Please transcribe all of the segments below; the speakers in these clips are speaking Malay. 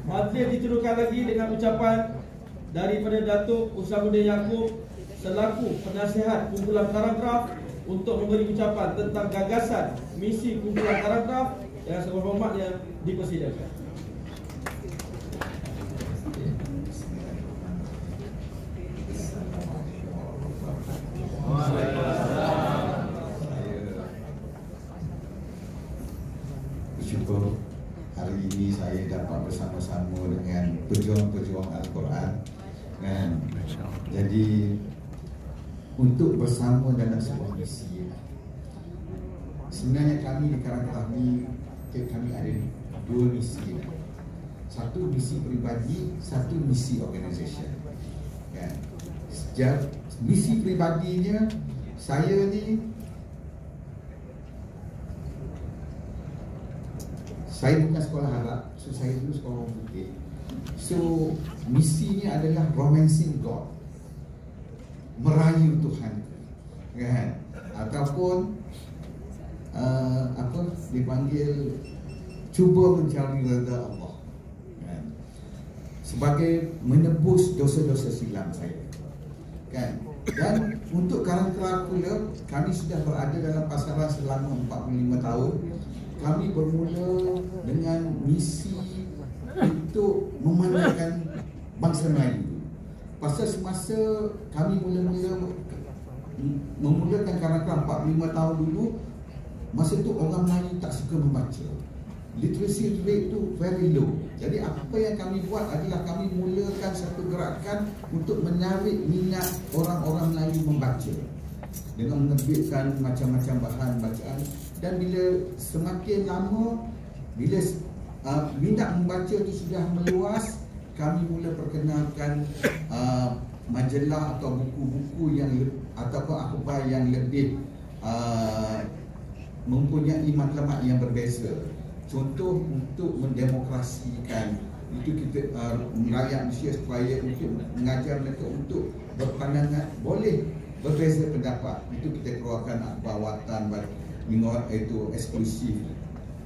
Majlis diteruskan lagi dengan ucapan daripada Datuk Usamaddin Yaakob selaku penasihat kumpulan Paragraf untuk memberi ucapan tentang gagasan misi kumpulan Paragraf yang seberhormatnya dipersilakan. Bersyukur hari ini saya dapat bersama-sama dengan pejuang-pejuang Al-Quran, kan? Jadi untuk bersama dalam sebuah misi. Sebenarnya kami di Karakter kami ada dua misi. Satu misi peribadi, satu misi organisasi, kan? Sejak misi peribadinya, saya bukan sekolah Arab, so saya dulu sekolah orang putih. So misinya adalah romancing God, merayu Tuhan, kan? Ataupun apa dipanggil, cuba mencari redha Allah, kan? Sebagai menebus dosa-dosa silam saya, kan? Dan untuk karakter pula, kami sudah berada dalam pasaran selama 45 tahun. Kami bermula dengan misi untuk memandangkan bangsa Melayu. Pasal semasa kami memulakan karakter 45 tahun dulu, masa tu orang Melayu tak suka membaca. Literacy rate tu very low. Jadi apa yang kami buat adalah kami mulakan satu gerakan untuk menarik minat orang-orang Melayu membaca dengan menerbitkan macam-macam bahan bacaan. Dan bila semakin lama, bila minat membaca itu sudah meluas, kami mula perkenalkan majalah atau buku-buku yang ataupun akhbar yang lebih mempunyai matlamat yang berbeza. Contoh untuk mendemokrasikan itu, kita merayak Malaysia supaya untuk mengajar mereka untuk berpandangan boleh berbeza pendapat. Itu kita keluarkan akhbar watan itu eksklusif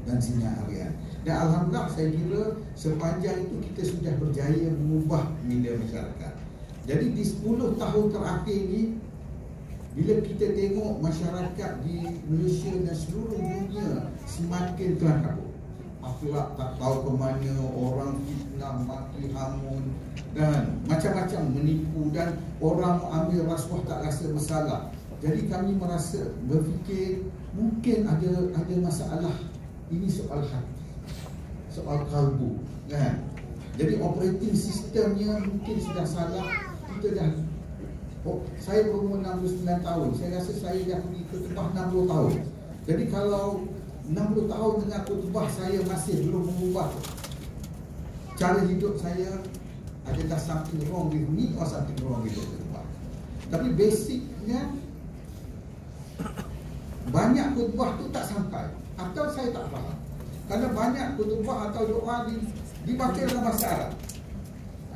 dan sinar harian. Dan alhamdulillah saya kira sepanjang itu kita sudah berjaya mengubah minda masyarakat. Jadi di 10 tahun terakhir ni, bila kita tengok masyarakat di Malaysia dan seluruh dunia semakin kelam kabut, akhlak tak tahu ke mana, orang fitnah, maki hamun dan macam-macam menipu, dan orang ambil rasuah tak rasa masalah. Jadi kami berfikir mungkin ada masalah. Ini soal hati, soal kalbu, kan? Jadi operating sistemnya mungkin sudah salah. Kita dah saya berumur 69 tahun. Saya rasa saya dah pergi khutbah 60 tahun. Jadi kalau 60 tahun dengan khutbah saya masih belum mengubah cara hidup saya, adakah something wrong with me or something wrong with the khutbah? Tapi basicnya banyak khutbah tu tak sampai, atau saya tak faham. Kerana banyak khutbah atau doa dibaca dalam bahasa Arab.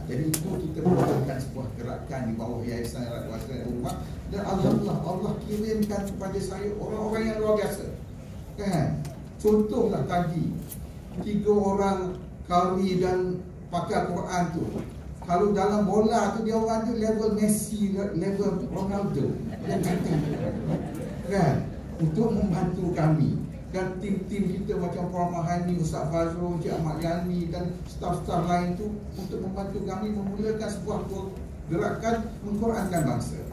Jadi itu kita melakukan sebuah gerakan di bawah Yayasan Al-Quran Ummah. Dan alhamdulillah Allah kirimkan kepada saya orang-orang yang luar biasa, kan? Contohlah tadi 3 orang kari dan pakar Quran tu, kalau dalam bola tu dia orang tu level Messi, level Ronaldo, yang kata, kan? Untuk membantu kami. Dan tim-tim kita macam Puan Mahani, Ustaz Fazrul, Cik Ahmad Yani dan staf-staf lain tu untuk membantu kami memulakan sebuah gerakan mengqurankan bangsa.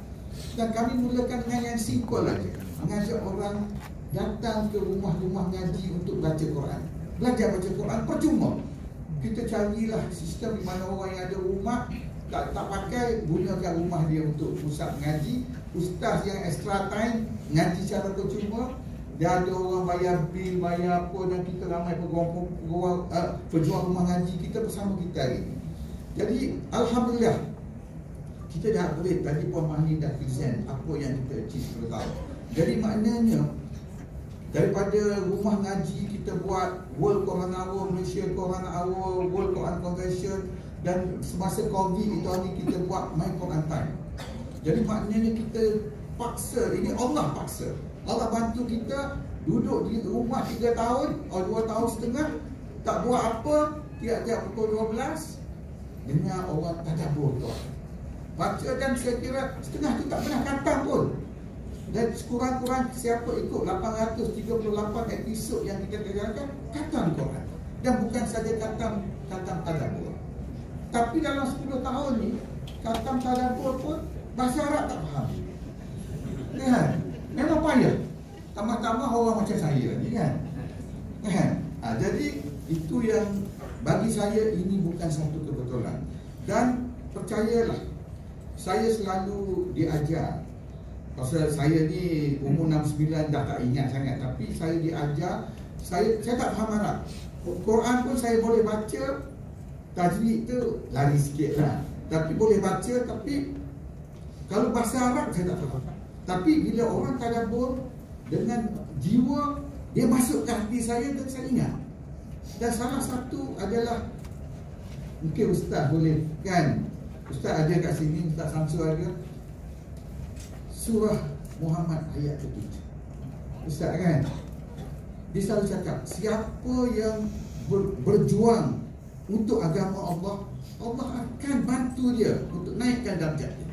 Dan kami mulakan dengan yang simple aja, mengajak orang datang ke rumah-rumah ngaji untuk baca Quran. Belajar baca Quran percuma. Kita carilah sistem di mana orang yang ada rumah tak pakai, gunakan rumah dia untuk pusat ngaji. Ustaz yang extra time ngaji secara percuma. Dia ada orang bayar bil, bayar apa, dan kita ramai pejuang rumah ngaji kita bersama kita hari ini. Jadi alhamdulillah kita dah upgrade. Tadi Puan Mahni dah present apa yang kita achieve 10 tahun. Jadi maknanya daripada rumah ngaji kita buat World Quran Hour, Malaysia Quran Hour, World Quran Convention, dan semasa Covid itu hari kita buat My Quran Time. Jadi maknanya kita paksa, ini Allah paksa. Allah bantu kita duduk di rumah 3 tahun atau 2 tahun setengah, tak buat apa, tiap-tiap pukul 12 dengar orang tadabbur Quran. Baca, dan saya kira setengah tu tak pernah khatam pun. Dan sekurang-kurang siapa ikut 838 episod yang kita kerjakan, khatam Quran. Dan bukan saja khatam tadabbur. Tapi dalam 10 tahun ni, khatam tadabbur pun bahasa Arab tak faham. Kan? Memang payah. Tambah-tambah orang macam saya ni kan. Jadi itu yang bagi saya ini bukan satu kebetulan. Dan percayalah, saya selalu diajar. Pasal saya ni umur 69 dah tak ingat sangat, tapi saya diajar, saya tak faham Arab. Quran pun saya boleh baca, tajwid tu lari sikit lah, tapi boleh baca. Tapi kalau bahasa Arab saya tak faham. Tapi bila orang tadabbur dengan jiwa, dia masuk ke hati saya dan saya ingat. Dan salah satu adalah, mungkin Ustaz boleh kan, Ustaz ada kat sini, Ustaz Samsul ada, surah Muhammad ayat ke-7. Ustaz kan, dia selalu cakap, siapa yang berjuang untuk agama Allah, Allah akan bantu dia untuk naikkan darjat dia,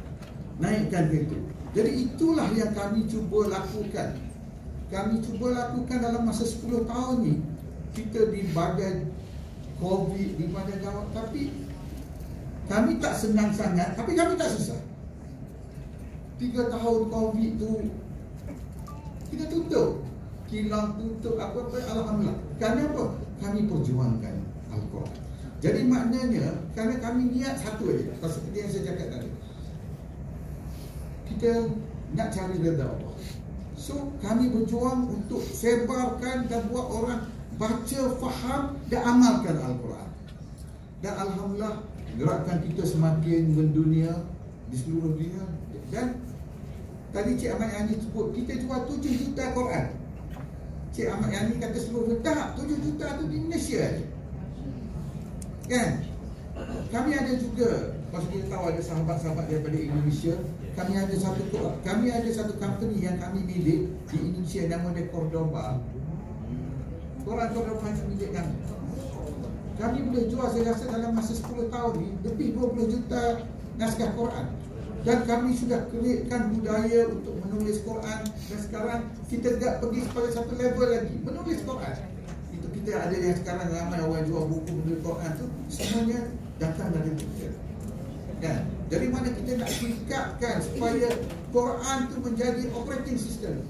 naikkan itu. Jadi itulah yang kami cuba lakukan. Kami cuba lakukan dalam masa 10 tahun ni. Kita di badai COVID, di badai gawat, tapi kami tak senang sangat, tapi kami tak susah. 3 tahun COVID tu kita tutup, kilang tutup, apa-apa, alhamdulillah. Kenapa? Kami perjuangkan Al-Quran. Jadi maknanya, kerana kami niat satu aja, seperti yang saya cakap tadi, kita nak cari redha Allah. So kami berjuang untuk sebarkan dan buat orang baca, faham dan amalkan Al-Quran. Dan alhamdulillah, gerakan kita semakin mendunia di seluruh dunia. Dan tadi Cik Ahmad Yani sebut, kita jual 7 juta Quran. Cik Ahmad Yani kata seluruh tak, 7 juta tu di Malaysia aja. Kan? Kami ada juga, kalau kita tahu ada sahabat-sahabat daripada Indonesia, kami ada satu company yang kami milik di Indonesia, nama dia Cordoba. Quran Cordoba itu milik kami. Kami boleh jual, saya rasa dalam masa 10 tahun ni, lebih 20 juta naskah Quran. Dan kami sudah createkan budaya untuk menulis Quran. Dan sekarang kita tidak pergi kepada satu level lagi, menulis Quran. Itu kita ada yang sekarang ramai orang jual buku menulis Quran tu, semuanya datang dari kita. Kan? Dari mana kita nak tingkatkan supaya Quran tu menjadi operating system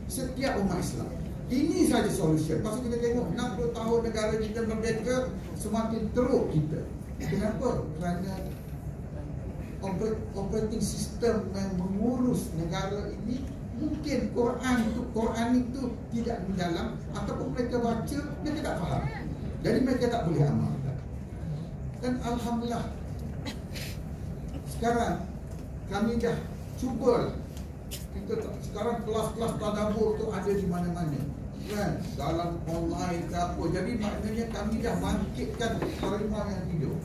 setiap umat Islam. Ini saja solution. Pasal kita tengok 60 tahun negara kita merdeka, semakin teruk kita. Kenapa? Kerana operating system yang mengurus negara ini, mungkin Quran itu tidak mendalam, ataupun mereka baca, mereka tak faham. Jadi mereka tak boleh amalkan. Dan alhamdulillah, sekarang kami dah cuba. Kita sekarang kelas-kelas tadabbur tu ada di mana-mana, kan? Dalam online ke apa. Jadi maknanya kami dah bangkitkan harimau yang hidup.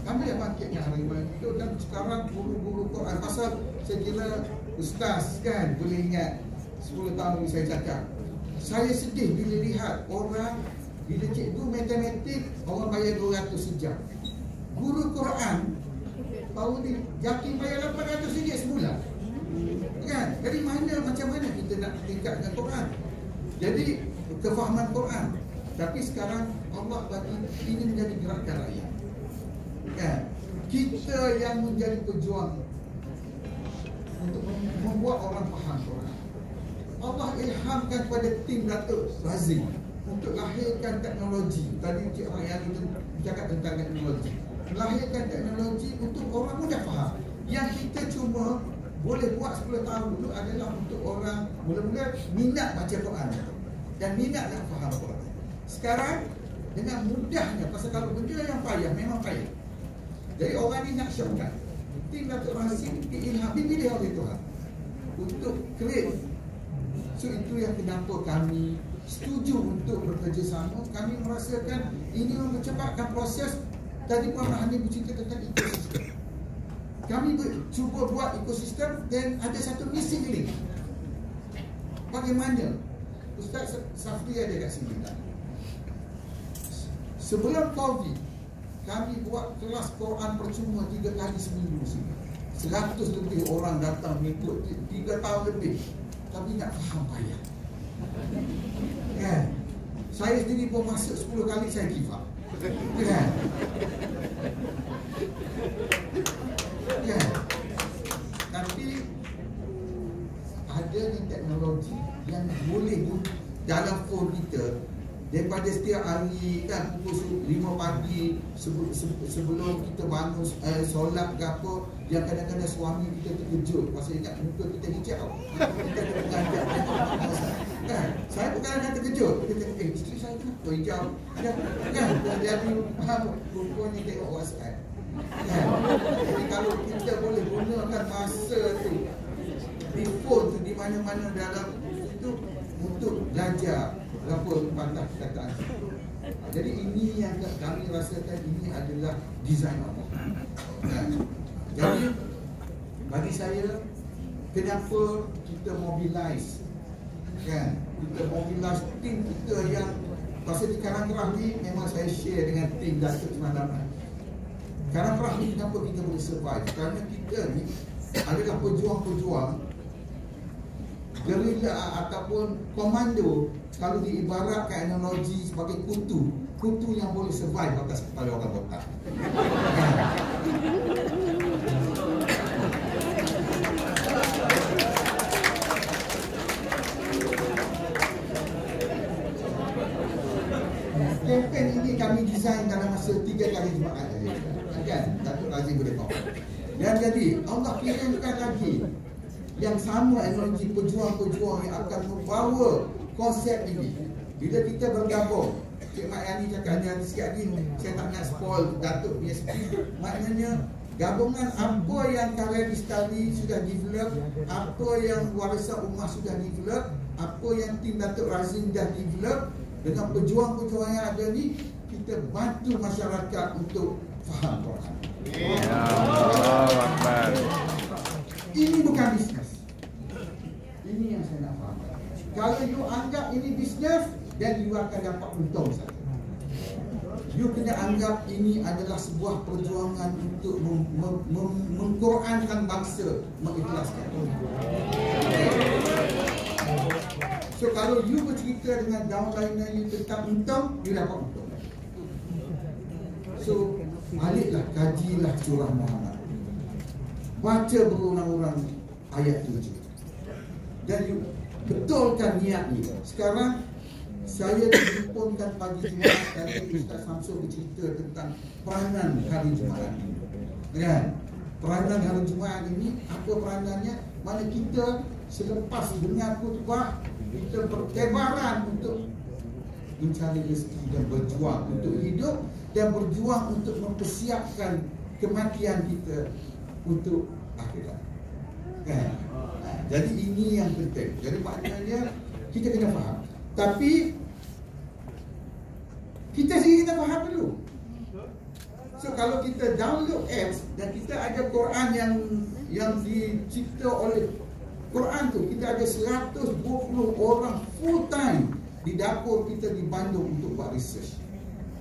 Kami dah bangkitkan harimau yang hidup. Dan sekarang guru-guru Quran, pasal saya kira Ustaz kan boleh ingat 10 tahun saya cakap, saya sedih bila lihat orang, bila cikgu matematik orang bayar 200 sejam, guru Quran baru ni yakin bayar 800 ringgit sebulan. Kan? Dari mana, macam mana kita nak tingkatkan Quran? Jadi kefahaman Quran. Tapi sekarang Allah bagi ini menjadi gerakan rakyat. Kan? Kita yang menjadi pejuang untuk membuat orang faham Quran. Allah ilhamkan kepada tim Datuk Razif untuk lahirkan teknologi. Tadi Cik Rayyan itu bercakap tentang teknologi. Melahirkan teknologi untuk orang mudah faham. Yang kita cuma boleh buat 10 tahun dulu adalah untuk orang mula-mula minat baca Quran dan minat nak faham Quran. Sekarang dengan mudahnya, pasal kalau benda yang payah memang payah. Jadi orang ni nak shortcut. Tim Datuk Razif diilham, dipilih oleh Tuhan untuk create. So itu yang kenapa kami setuju untuk bekerjasama. Kami merasakan ini mempercepatkan proses. Tadi Puan Mahani bercerita tentang ekosistem. Kami cuba buat ekosistem dan ada satu missing link. Bagaimana? Ustaz Safri ada kat sini tak? Sebelum Covid, kami buat kelas Quran percuma 3 kali seminggu sini. 100 lebih orang datang mengikut 3 tahun lebih. Tapi nak faham payah. Kan? Saya sendiri pun masuk 10 kali saya give up. Kan? Kan? Tapi adanya teknologi yang boleh dalam phone kita. Daripada setiap hari kan pukul 5 pagi sebelum kita bangun solat ke apa, yang kadang-kadang suami kita terkejut pasal ingat muka kita hijau. Kita kena mengajak kan. Saya pun kadang-kadang terkejut. Kita kata, isteri saya kenapa hijau? Kan? Jadi rupanya tengok WhatsApp. Kan? Jadi kalau kita boleh gunakan masa tu di phone tu di mana-mana dalam itu untuk belajar berapa patah perkataan. Jadi ini yang kami rasakan ini adalah design Allah. Jadi bagi saya, kenapa kita mobilize, kan? Kita mobilize tim kita yang pasal di Karangkrah ni memang saya share dengan tim Datuk semalam. Karangkrah ni kenapa kita boleh survive? Kerana kita ni adalah pejuang-pejuang gerila ataupun komando. Kalau diibaratkan analogi sebagai kutu yang boleh survive atas kepala orang botak. Kempen ini kami desain dalam masa 3 kali Jumaat saja. Kan? Datuk Razim boleh tahu. Dan jadi Allah kirimkan lagi yang sama energi pejuang-pejuang yang akan membawa konsep ini. Bila kita bergabung, Cik Mak Yani cakap hanya sikit lagi, saya tak nak spoil Datuk punya speech. Maknanya gabungan apa yang Karya Lestari sudah develop, apa yang Warisan Ummah sudah develop, apa yang tim Datuk Razim dah develop, dengan pejuang-pejuang yang ada ni, kita bantu masyarakat untuk faham Quran. Ini bukan bisnes. Ini yang saya nak faham. Kalau you anggap ini bisnes, dan you akan dapat untung saja. You kena anggap ini adalah sebuah perjuangan untuk mengqurankan bangsa, mengikhlaskan. So kalau you bercerita dengan downliner you tentang untung, you dapat untung. So baliklah, kajilah surah Muhammad, baca berulang-ulang ayat 7, dan you betulkan niat ni. Sekarang saya dijumpunkan pagi Jumaat, tadi Ustaz Samsul bercerita tentang peranan hari Jumaat ini. Kan? Peranan hari Jumaat ini, apa peranannya? Mana kita selepas dengar khutbah, kita bertebaran untuk mencari rezeki dan berjuang untuk hidup dan berjuang untuk mempersiapkan kematian kita untuk akhirat. Kan? Jadi ini yang penting. Jadi maknanya kita kena faham. Tapi kita sendiri kena faham dulu. So kalau kita download apps dan kita ada Quran yang dicipta oleh Quran tu, kita ada 120 orang full time di dapur kita di Bandung untuk buat research.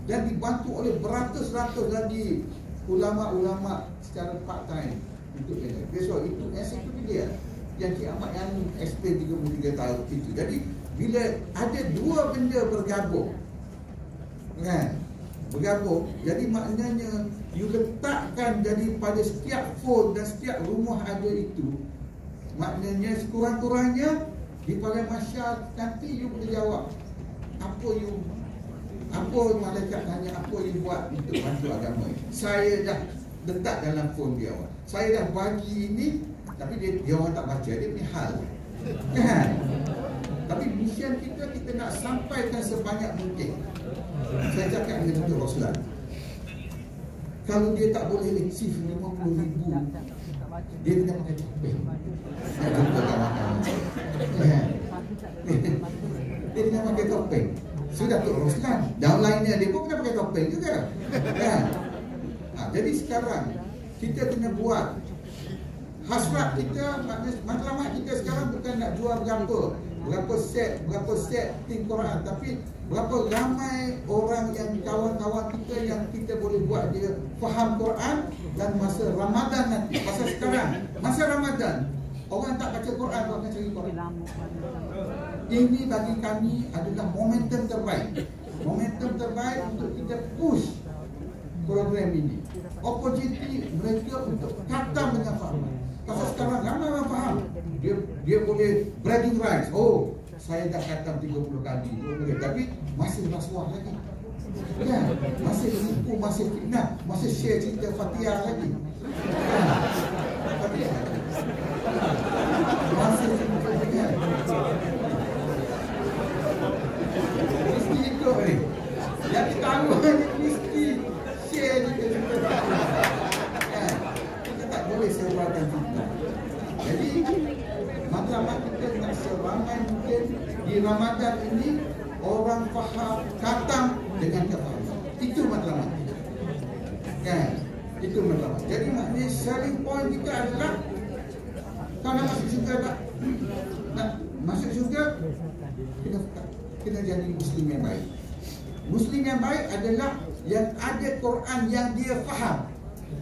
Dan dibantu oleh beratus-ratus lagi ulama-ulama secara part time untuk ini. Besok itu ensiklopedia yang Cik Ahmad Yani explain 33 tahun itu. Jadi bila ada dua benda bergabung, kan? Bergabung, jadi maknanya you letakkan jadi pada setiap phone dan setiap rumah ada itu. Maknanya sekurang-kurangnya di pada masyarakat nanti you boleh jawab apa malaikat tanya, apa you buat untuk bantu agama ini. Saya dah letak dalam phone dia. Saya dah bagi ini, tapi dia orang tak baca, dia punya hal. Kan? Tapi mission kita nak sampaikan sebanyak mungkin. Saya cakap dengan Dr. Roslan, kalau dia tak boleh achieve 50,000, dia kena pakai topeng. Saya jumpa kawan-kawan. Dia kena pakai topeng. Sudah Dr. Roslan, downline-nya dia pun kena pakai topeng juga. Kan? Jadi sekarang kita kena buat hasrat kita, matlamat kita sekarang bukan nak jual berapa, berapa set tim Quran, tapi berapa ramai orang yang kawan-kawan kita yang kita boleh buat dia faham Quran. Dan masa Ramadan nanti, masa sekarang, masa Ramadan, orang tak baca Quran, orang akan cari Quran. Ini bagi kami adalah momentum terbaik. Momentum terbaik untuk kita push program ini. Opportunity mereka untuk khatam dengan faham. Pasal sekarang ramai orang faham. Dia boleh bragging rights. Oh, saya dah khatam 30 kali, 20 kali. Tapi masih rasuah lagi. Ya, masih menipu, masih fitnah, masih share cerita Fatihah lagi. Fatihah lagi. Masih cerita Fatihah. Mesti ikut ni. Yang tahu ni mesti share cerita Fatihah. Kita tak boleh sebarkan fitnah. Jadi matlamat kita nak seramai mungkin di Ramadan ini orang faham khatam dengan kefahaman. Itu matlamat kita. Kan? Itu matlamat. Jadi maknanya selling point kita adalah kalau masuk syurga nak masuk syurga kena jadi Muslim yang baik. Muslim yang baik adalah yang ada Quran yang dia faham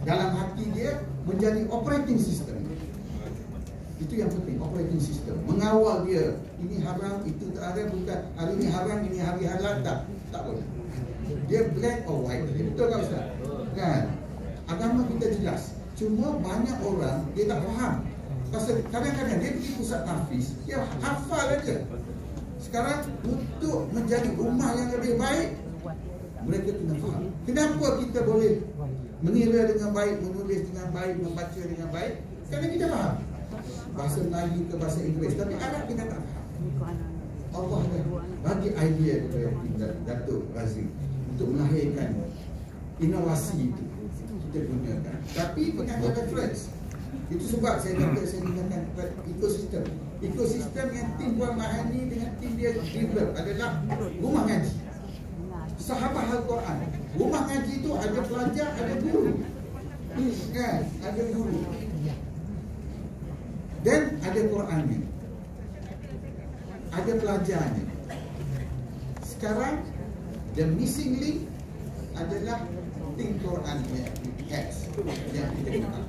dalam hati dia menjadi operating system. Itu yang penting, operating system. Mengawal dia, ini haram, itu tak ada, bukan. Hari ini haram, ini hari halal, tak boleh. Dia black or white. Betul tak Ustaz? Kan? Agama kita jelas. Cuma banyak orang, dia tak faham. Pasal kadang-kadang dia pergi pusat tahfiz, dia hafal aja. Sekarang, untuk menjadi ummah yang lebih baik, mereka kena faham. Kenapa kita boleh mengira dengan baik, menulis dengan baik, membaca dengan baik? Kerana kita faham bahasa Melayu ke bahasa Inggeris, tapi Arab kita tak faham. Allah dah bagi idea kepada Datuk Razif untuk melahirkan inovasi itu kita gunakan, tapi dengan reference. Itu sebab saya kata saya gunakan ekosistem yang tim Puan Mahani dengan tim dia develop adalah rumah ngaji, sahabat Al-Quran. Rumah ngaji itu ada pelajar, ada guru, kan? Ada guru dan ada Qurannya, ada pelajarnya. Sekarang the missing link adalah tim Quran X yang kita gunakan.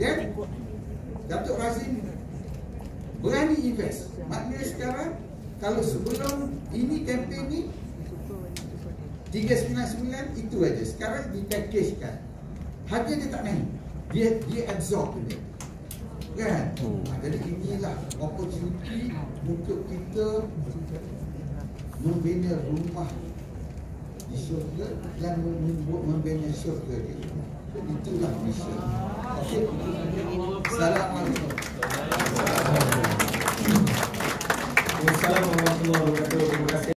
Dan Datuk Razif berani invest. Maknanya sekarang kalau sebelum ini kempen ni 399 itu aja, sekarang dipackagekan. Harga dia tak naik, dia absorb dia. Kan? Jadi inilah opportunity untuk kita membina rumah di syurga dan membina syurga di rumah. Itulah misi. Okey. Assalamualaikum. Assalamualaikum warahmatullahi wabarakatuh. Terima kasih.